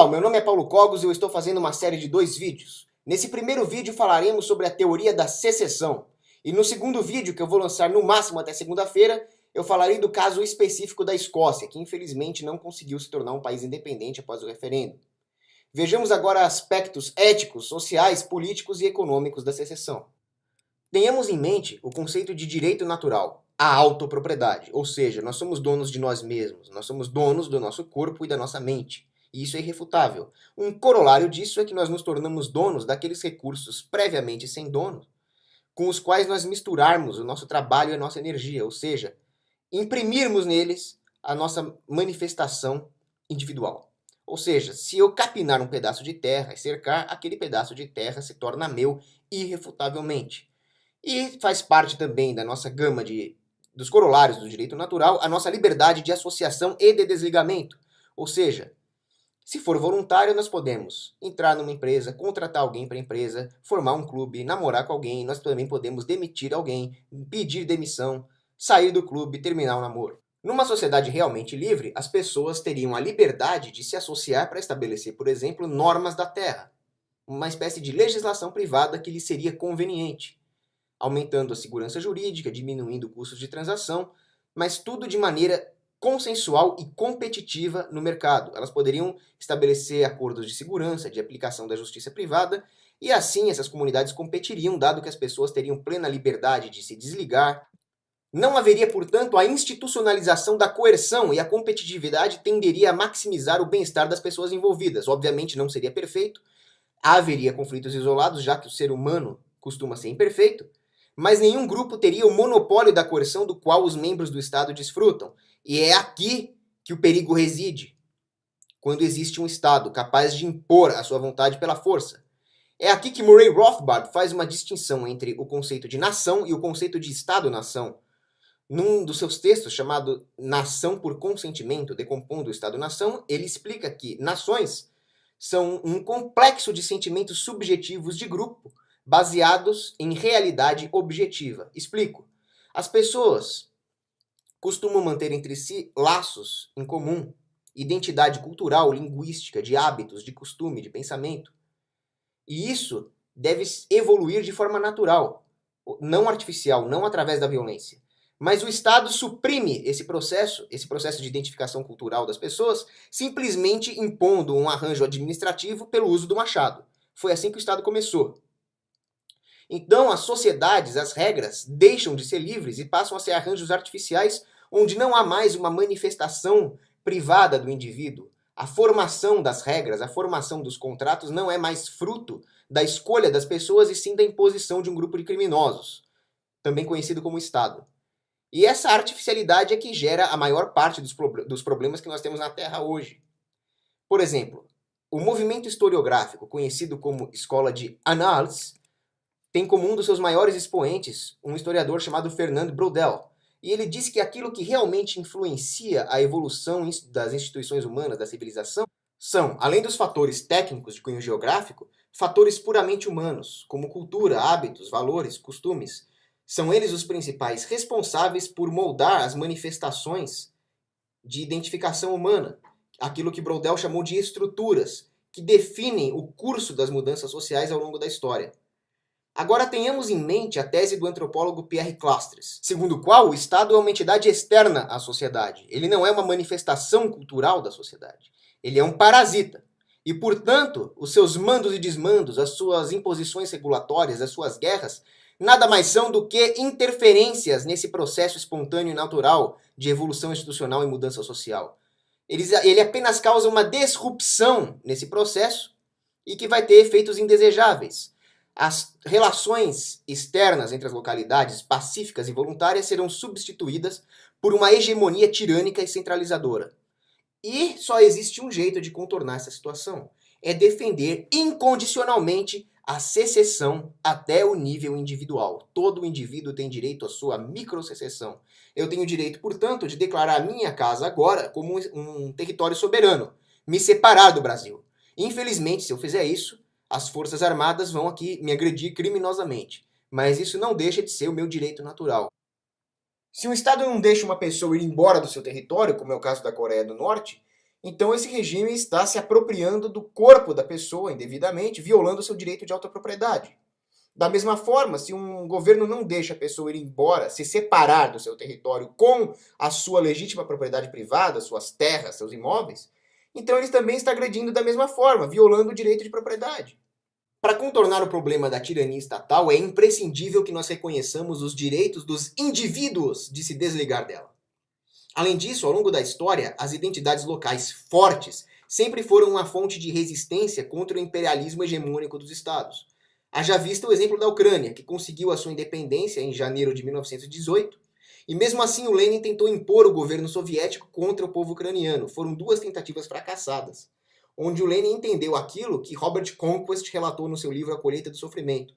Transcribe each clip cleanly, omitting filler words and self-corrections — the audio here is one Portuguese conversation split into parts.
pessoal, meu nome é Paulo Cogos e eu estou fazendo uma série de 2 vídeos. Nesse primeiro vídeo falaremos sobre a teoria da secessão. E no segundo vídeo, que eu vou lançar no máximo até segunda-feira, eu falarei do caso específico da Escócia, que infelizmente não conseguiu se tornar um país independente após o referendo. Vejamos agora aspectos éticos, sociais, políticos e econômicos da secessão. Tenhamos em mente o conceito de direito natural, a autopropriedade, ou seja, nós somos donos de nós mesmos, nós somos donos do nosso corpo e da nossa mente. E isso é irrefutável. Um corolário disso é que nós nos tornamos donos daqueles recursos previamente sem dono, com os quais nós misturarmos o nosso trabalho e a nossa energia, ou seja, imprimirmos neles a nossa manifestação individual. Ou seja, se eu capinar um pedaço de terra e cercar, aquele pedaço de terra se torna meu irrefutavelmente. E faz parte também da nossa gama dos corolários do direito natural a nossa liberdade de associação e de desligamento. Ou seja, se for voluntário, nós podemos entrar numa empresa, contratar alguém para a empresa, formar um clube, namorar com alguém, nós também podemos demitir alguém, pedir demissão, sair do clube, terminar o namoro. Numa sociedade realmente livre, as pessoas teriam a liberdade de se associar para estabelecer, por exemplo, normas da terra, uma espécie de legislação privada que lhes seria conveniente, aumentando a segurança jurídica, diminuindo custos de transação, mas tudo de maneira consensual e competitiva no mercado. Elas poderiam estabelecer acordos de segurança, de aplicação da justiça privada, e assim essas comunidades competiriam, dado que as pessoas teriam plena liberdade de se desligar. Não haveria, portanto, a institucionalização da coerção e a competitividade tenderia a maximizar o bem-estar das pessoas envolvidas. Obviamente não seria perfeito, haveria conflitos isolados, já que o ser humano costuma ser imperfeito, mas nenhum grupo teria o monopólio da coerção do qual os membros do Estado desfrutam. E é aqui que o perigo reside, quando existe um Estado capaz de impor a sua vontade pela força. É aqui que Murray Rothbard faz uma distinção entre o conceito de nação e o conceito de Estado-nação. Num dos seus textos, chamado Nação por Consentimento, decompondo o Estado-nação, ele explica que nações são um complexo de sentimentos subjetivos de grupo, baseados em realidade objetiva. Explico. As pessoas costumam manter entre si laços em comum, identidade cultural, linguística, de hábitos, de costume, de pensamento. E isso deve evoluir de forma natural, não artificial, não através da violência. Mas o Estado suprime esse processo de identificação cultural das pessoas, simplesmente impondo um arranjo administrativo pelo uso do machado. Foi assim que o Estado começou. Então, as sociedades, as regras, deixam de ser livres e passam a ser arranjos artificiais onde não há mais uma manifestação privada do indivíduo. A formação das regras, a formação dos contratos não é mais fruto da escolha das pessoas e sim da imposição de um grupo de criminosos, também conhecido como Estado. E essa artificialidade é que gera a maior parte dos problemas que nós temos na Terra hoje. Por exemplo, o movimento historiográfico, conhecido como Escola de Annales, tem como um dos seus maiores expoentes um historiador chamado Fernand Braudel. E ele diz que aquilo que realmente influencia a evolução das instituições humanas, da civilização, são, além dos fatores técnicos de cunho geográfico, fatores puramente humanos, como cultura, hábitos, valores, costumes. São eles os principais responsáveis por moldar as manifestações de identificação humana, aquilo que Braudel chamou de estruturas, que definem o curso das mudanças sociais ao longo da história. Agora tenhamos em mente a tese do antropólogo Pierre Clastres, segundo o qual o Estado é uma entidade externa à sociedade. Ele não é uma manifestação cultural da sociedade. Ele é um parasita. E, portanto, os seus mandos e desmandos, as suas imposições regulatórias, as suas guerras, nada mais são do que interferências nesse processo espontâneo e natural de evolução institucional e mudança social. Ele apenas causa uma disrupção nesse processo e que vai ter efeitos indesejáveis. As relações externas entre as localidades pacíficas e voluntárias serão substituídas por uma hegemonia tirânica e centralizadora. E só existe um jeito de contornar essa situação: é defender incondicionalmente a secessão até o nível individual. Todo indivíduo tem direito à sua microsecessão. Eu tenho direito, portanto, de declarar a minha casa agora como um território soberano, me separar do Brasil. Infelizmente, se eu fizer isso, as Forças Armadas vão aqui me agredir criminosamente. Mas isso não deixa de ser o meu direito natural. Se o Estado não deixa uma pessoa ir embora do seu território, como é o caso da Coreia do Norte, Então esse regime está se apropriando do corpo da pessoa indevidamente, violando o seu direito de autopropriedade. Da mesma forma, se um governo não deixa a pessoa ir embora, se separar do seu território com a sua legítima propriedade privada, suas terras, seus imóveis, então ele também está agredindo da mesma forma, violando o direito de propriedade. Para contornar o problema da tirania estatal, é imprescindível que nós reconheçamos os direitos dos indivíduos de se desligar dela. Além disso, ao longo da história, as identidades locais fortes sempre foram uma fonte de resistência contra o imperialismo hegemônico dos estados. Haja vista o exemplo da Ucrânia, que conseguiu a sua independência em janeiro de 1918, e mesmo assim o Lenin tentou impor o governo soviético contra o povo ucraniano. Foram duas tentativas fracassadas, onde o Lenin entendeu aquilo que Robert Conquest relatou no seu livro A Colheita do Sofrimento,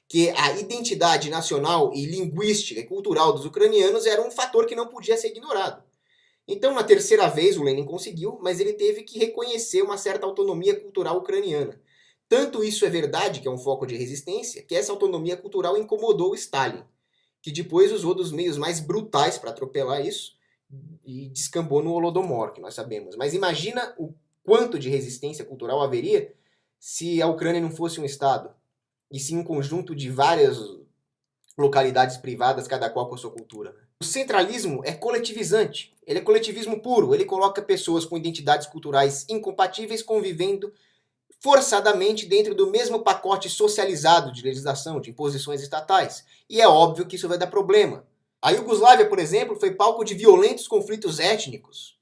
que a identidade nacional e linguística e cultural dos ucranianos era um fator que não podia ser ignorado. Então, na terceira vez, o Lenin conseguiu, mas ele teve que reconhecer uma certa autonomia cultural ucraniana. Tanto isso é verdade, que é um foco de resistência, que essa autonomia cultural incomodou o Stalin, que depois usou dos meios mais brutais para atropelar isso e descambou no Holodomor, que nós sabemos. Mas imagina o quanto de resistência cultural haveria se a Ucrânia não fosse um Estado, e sim um conjunto de várias localidades privadas, cada qual com a sua cultura. O centralismo é coletivizante, ele é coletivismo puro, ele coloca pessoas com identidades culturais incompatíveis convivendo forçadamente dentro do mesmo pacote socializado de legislação, de imposições estatais. E é óbvio que isso vai dar problema. A Iugoslávia, por exemplo, foi palco de violentos conflitos étnicos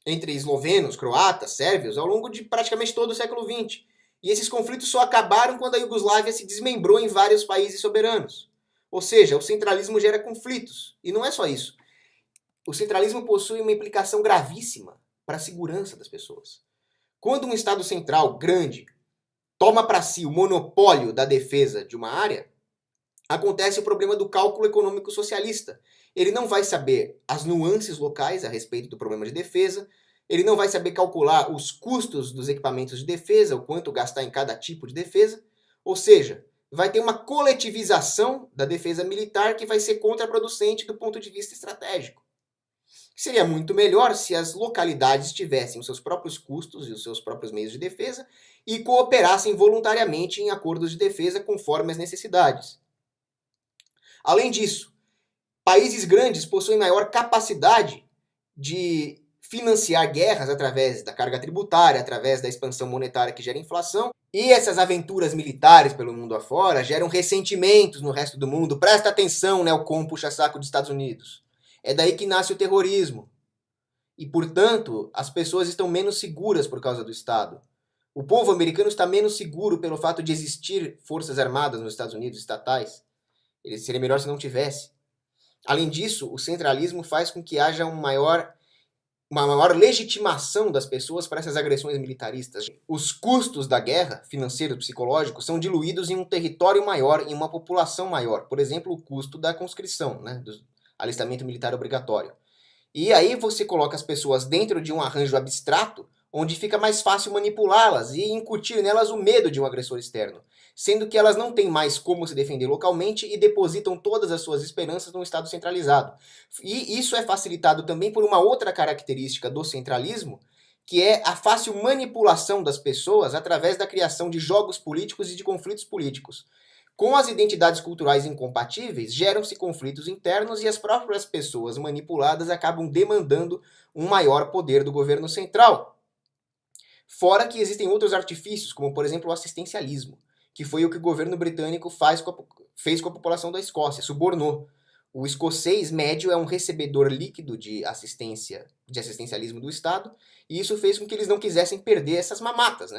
entre eslovenos, croatas, sérvios, ao longo de praticamente todo o século XX. E esses conflitos só acabaram quando a Iugoslávia se desmembrou em vários países soberanos. Ou seja, o centralismo gera conflitos. E não é só isso. O centralismo possui uma implicação gravíssima para a segurança das pessoas. Quando um Estado central grande toma para si o monopólio da defesa de uma área, acontece o problema do cálculo econômico socialista. Ele não vai saber as nuances locais a respeito do problema de defesa, ele não vai saber calcular os custos dos equipamentos de defesa, o quanto gastar em cada tipo de defesa, ou seja, vai ter uma coletivização da defesa militar que vai ser contraproducente do ponto de vista estratégico. Seria muito melhor se as localidades tivessem os seus próprios custos e os seus próprios meios de defesa e cooperassem voluntariamente em acordos de defesa conforme as necessidades. Além disso, países grandes possuem maior capacidade de financiar guerras através da carga tributária, através da expansão monetária que gera inflação, e essas aventuras militares pelo mundo afora geram ressentimentos no resto do mundo. Presta atenção, neocon puxa-saco dos Estados Unidos. É daí que nasce o terrorismo. E, portanto, as pessoas estão menos seguras por causa do Estado. O povo americano está menos seguro pelo fato de existir forças armadas nos Estados Unidos, estatais. Ele seria melhor se não tivesse. Além disso, o centralismo faz com que haja uma maior legitimação das pessoas para essas agressões militaristas. Os custos da guerra, financeiro e psicológico, são diluídos em um território maior, em uma população maior. Por exemplo, o custo da conscrição, do alistamento militar obrigatório. E aí você coloca as pessoas dentro de um arranjo abstrato, onde fica mais fácil manipulá-las e incutir nelas o medo de um agressor externo, sendo que elas não têm mais como se defender localmente e depositam todas as suas esperanças num Estado centralizado. E isso é facilitado também por uma outra característica do centralismo, que é a fácil manipulação das pessoas através da criação de jogos políticos e de conflitos políticos. Com as identidades culturais incompatíveis, geram-se conflitos internos e as próprias pessoas manipuladas acabam demandando um maior poder do governo central. Fora que existem outros artifícios, como por exemplo o assistencialismo, que foi o que o governo britânico fez com a população da Escócia, subornou. O escocês médio é um recebedor líquido de assistencialismo do Estado, e isso fez com que eles não quisessem perder essas mamatas,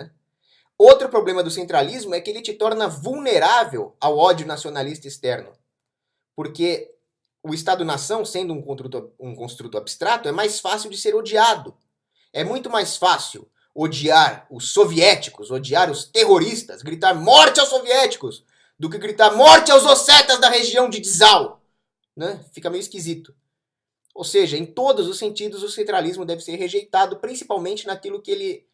Outro problema do centralismo é que ele te torna vulnerável ao ódio nacionalista externo. Porque o Estado-nação, sendo um construto abstrato, é mais fácil de ser odiado. É muito mais fácil odiar os soviéticos, odiar os terroristas, gritar morte aos soviéticos, do que gritar morte aos ossetas da região de Dzal. Fica meio esquisito. Ou seja, em todos os sentidos, o centralismo deve ser rejeitado, principalmente naquilo que ele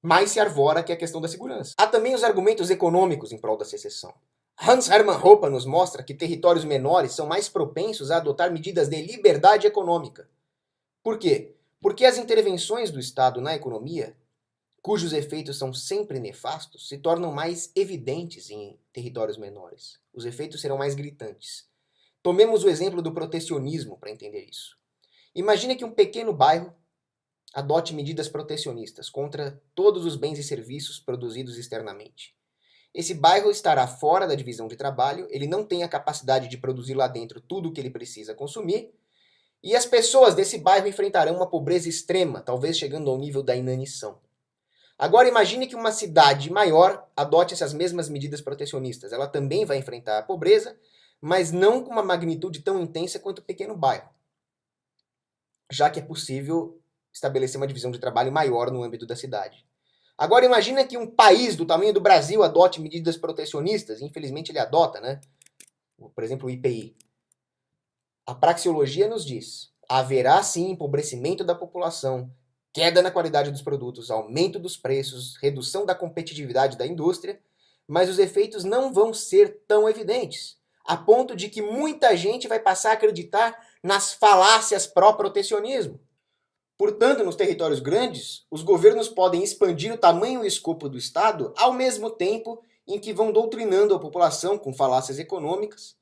mais se arvora, que é a questão da segurança. Há também os argumentos econômicos em prol da secessão. Hans Hermann Hoppe nos mostra que territórios menores são mais propensos a adotar medidas de liberdade econômica. Por quê? Porque as intervenções do Estado na economia, cujos efeitos são sempre nefastos, se tornam mais evidentes em territórios menores. Os efeitos serão mais gritantes. Tomemos o exemplo do protecionismo para entender isso. Imagine que um pequeno bairro adote medidas protecionistas contra todos os bens e serviços produzidos externamente. Esse bairro estará fora da divisão de trabalho, ele não tem a capacidade de produzir lá dentro tudo o que ele precisa consumir, e as pessoas desse bairro enfrentarão uma pobreza extrema, talvez chegando ao nível da inanição. Agora imagine que uma cidade maior adote essas mesmas medidas protecionistas. Ela também vai enfrentar a pobreza, mas não com uma magnitude tão intensa quanto o pequeno bairro, já que é possível estabelecer uma divisão de trabalho maior no âmbito da cidade. Agora imagina que um país do tamanho do Brasil adote medidas protecionistas, infelizmente ele adota, né? Por exemplo, o IPI. A praxeologia nos diz: haverá sim empobrecimento da população, queda na qualidade dos produtos, aumento dos preços, redução da competitividade da indústria, mas os efeitos não vão ser tão evidentes, a ponto de que muita gente vai passar a acreditar nas falácias pró-protecionismo. Portanto, nos territórios grandes, os governos podem expandir o tamanho e o escopo do Estado ao mesmo tempo em que vão doutrinando a população com falácias econômicas,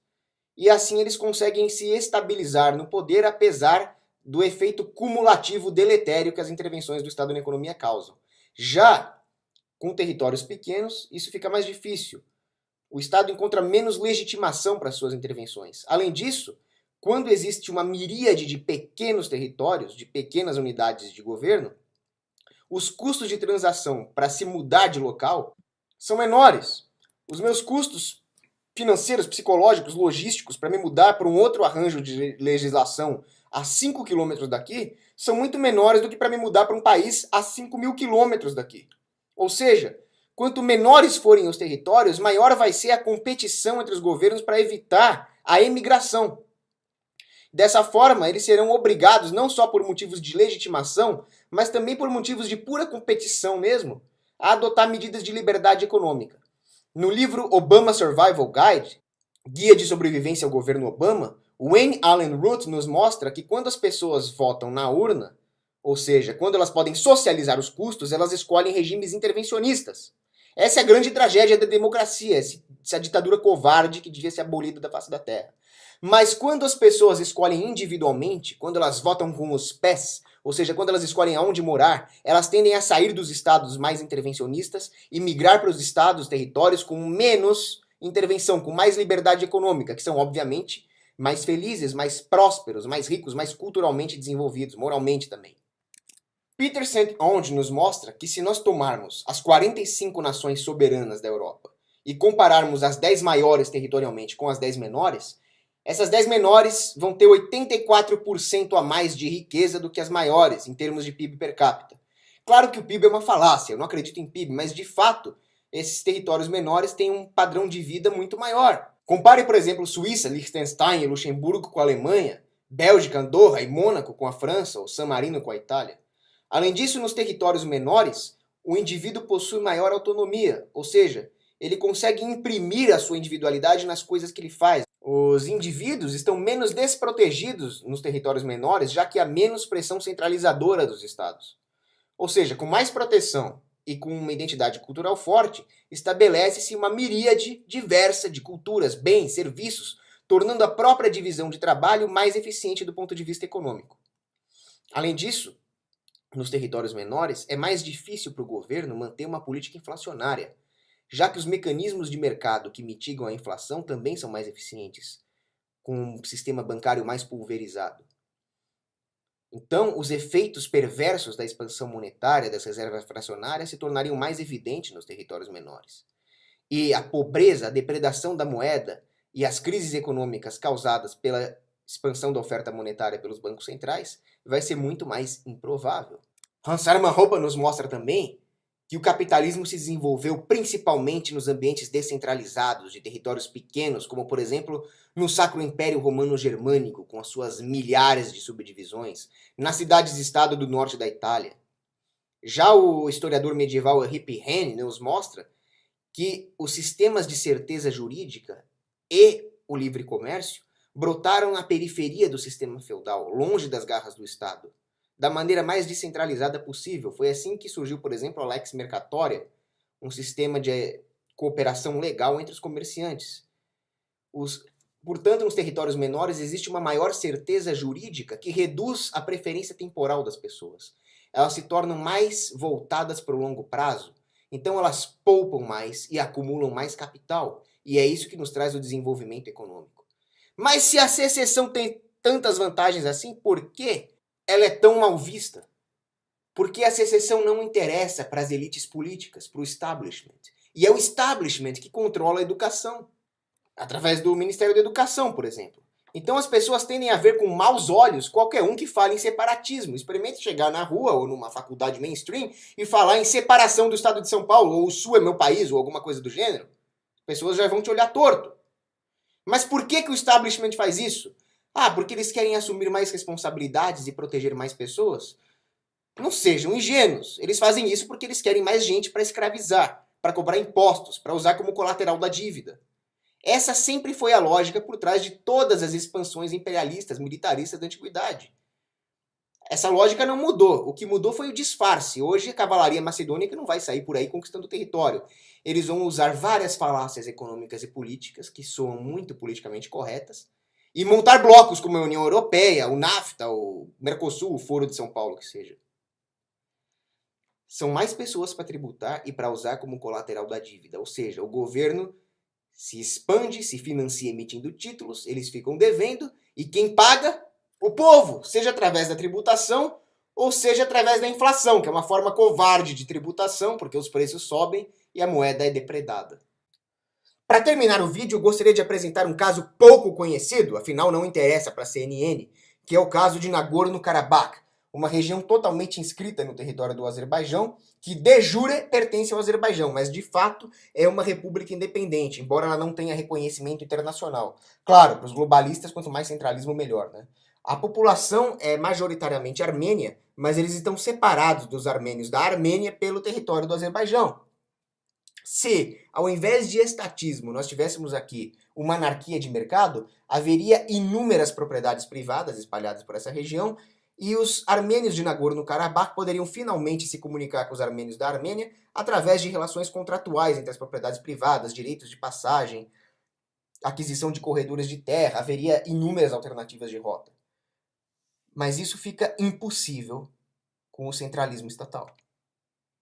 e assim eles conseguem se estabilizar no poder apesar do efeito cumulativo deletério que as intervenções do Estado na economia causam. Já com territórios pequenos, isso fica mais difícil. O Estado encontra menos legitimação para suas intervenções. Além disso, quando existe uma miríade de pequenos territórios, de pequenas unidades de governo, os custos de transação para se mudar de local são menores. Os meus custos financeiros, psicológicos, logísticos para me mudar para um outro arranjo de legislação a 5 quilômetros daqui são muito menores do que para me mudar para um país a 5.000 quilômetros daqui. Ou seja, quanto menores forem os territórios, maior vai ser a competição entre os governos para evitar a emigração. Dessa forma, eles serão obrigados, não só por motivos de legitimação, mas também por motivos de pura competição mesmo, a adotar medidas de liberdade econômica. No livro Obama Survival Guide, Guia de Sobrevivência ao Governo Obama, Wayne Allen Root nos mostra que quando as pessoas votam na urna, ou seja, quando elas podem socializar os custos, elas escolhem regimes intervencionistas. Essa é a grande tragédia da democracia, essa ditadura covarde que devia ser abolida da face da terra. Mas quando as pessoas escolhem individualmente, quando elas votam com os pés, ou seja, quando elas escolhem aonde morar, elas tendem a sair dos estados mais intervencionistas e migrar para os estados, territórios com menos intervenção, com mais liberdade econômica, que são, obviamente, mais felizes, mais prósperos, mais ricos, mais culturalmente desenvolvidos, moralmente também. Peter St. Onge nos mostra que se nós tomarmos as 45 nações soberanas da Europa e compararmos as 10 maiores territorialmente com as 10 menores, essas 10 menores vão ter 84% a mais de riqueza do que as maiores, em termos de PIB per capita. Claro que o PIB é uma falácia, eu não acredito em PIB, mas de fato, esses territórios menores têm um padrão de vida muito maior. Compare, por exemplo, Suíça, Liechtenstein e Luxemburgo com a Alemanha, Bélgica, Andorra e Mônaco com a França, ou San Marino com a Itália. Além disso, nos territórios menores, o indivíduo possui maior autonomia, ou seja, ele consegue imprimir a sua individualidade nas coisas que ele faz. Os indivíduos estão menos desprotegidos nos territórios menores, já que há menos pressão centralizadora dos estados. Ou seja, com mais proteção e com uma identidade cultural forte, estabelece-se uma miríade diversa de culturas, bens, serviços, tornando a própria divisão de trabalho mais eficiente do ponto de vista econômico. Além disso, nos territórios menores, é mais difícil para o governo manter uma política inflacionária, já que os mecanismos de mercado que mitigam a inflação também são mais eficientes, com um sistema bancário mais pulverizado. Então, os efeitos perversos da expansão monetária das reservas fracionárias se tornariam mais evidentes nos territórios menores. E a pobreza, a depredação da moeda e as crises econômicas causadas pela expansão da oferta monetária pelos bancos centrais vai ser muito mais improvável. Hans Hermann Hoppe nos mostra também que o capitalismo se desenvolveu principalmente nos ambientes descentralizados de territórios pequenos, como por exemplo no Sacro Império Romano-Germânico, com as suas milhares de subdivisões, nas cidades-estado do norte da Itália. Já o historiador medieval Henri Henry nos mostra que os sistemas de certeza jurídica e o livre comércio brotaram na periferia do sistema feudal, longe das garras do Estado. da maneira mais descentralizada possível. Foi assim que surgiu, por exemplo, a Lex Mercatoria, um sistema de cooperação legal entre os comerciantes. Portanto, nos territórios menores existe uma maior certeza jurídica que reduz a preferência temporal das pessoas. Elas se tornam mais voltadas para o longo prazo, então elas poupam mais e acumulam mais capital, e é isso que nos traz o desenvolvimento econômico. Mas se a secessão tem tantas vantagens assim, por que ela é tão mal vista? Porque a secessão não interessa para as elites políticas, para o establishment. E é o establishment que controla a educação, através do Ministério da Educação, por exemplo. Então as pessoas tendem a ver com maus olhos qualquer um que fale em separatismo. Experimente chegar na rua ou numa faculdade mainstream e falar em separação do estado de São Paulo, ou o Sul é meu país, ou alguma coisa do gênero. As pessoas já vão te olhar torto. Mas por que o establishment faz isso? Porque eles querem assumir mais responsabilidades e proteger mais pessoas? Não sejam ingênuos. Eles fazem isso porque eles querem mais gente para escravizar, para cobrar impostos, para usar como colateral da dívida. Essa sempre foi a lógica por trás de todas as expansões imperialistas, militaristas da antiguidade. Essa lógica não mudou. O que mudou foi o disfarce. Hoje a cavalaria macedônica não vai sair por aí conquistando território. Eles vão usar várias falácias econômicas e políticas, que soam muito politicamente corretas, e montar blocos como a União Europeia, o NAFTA, o Mercosul, o Foro de São Paulo, que seja. São mais pessoas para tributar e para usar como colateral da dívida. Ou seja, o governo se expande, se financia emitindo títulos, eles ficam devendo, e quem paga? O povo, seja através da tributação ou seja através da inflação, que é uma forma covarde de tributação, porque os preços sobem e a moeda é depredada. Para terminar o vídeo, eu gostaria de apresentar um caso pouco conhecido, afinal não interessa para a CNN, que é o caso de Nagorno-Karabakh, uma região totalmente inscrita no território do Azerbaijão, que de jure pertence ao Azerbaijão, mas de fato é uma república independente, embora ela não tenha reconhecimento internacional. Claro, para os globalistas, quanto mais centralismo, melhor, né? A população é majoritariamente armênia, mas eles estão separados dos armênios da Armênia pelo território do Azerbaijão. Se, ao invés de estatismo, nós tivéssemos aqui uma anarquia de mercado, haveria inúmeras propriedades privadas espalhadas por essa região, e os armênios de Nagorno-Karabakh poderiam finalmente se comunicar com os armênios da Armênia através de relações contratuais entre as propriedades privadas, direitos de passagem, aquisição de corredores de terra, haveria inúmeras alternativas de rota. Mas isso fica impossível com o centralismo estatal.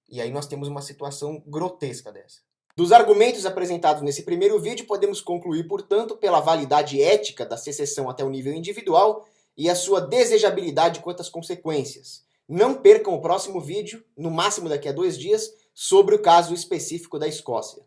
E aí nós temos uma situação grotesca dessa. Dos argumentos apresentados nesse primeiro vídeo, podemos concluir, portanto, pela validade ética da secessão até o nível individual e a sua desejabilidade quanto às consequências. Não percam o próximo vídeo, no máximo daqui a 2 dias, sobre o caso específico da Escócia.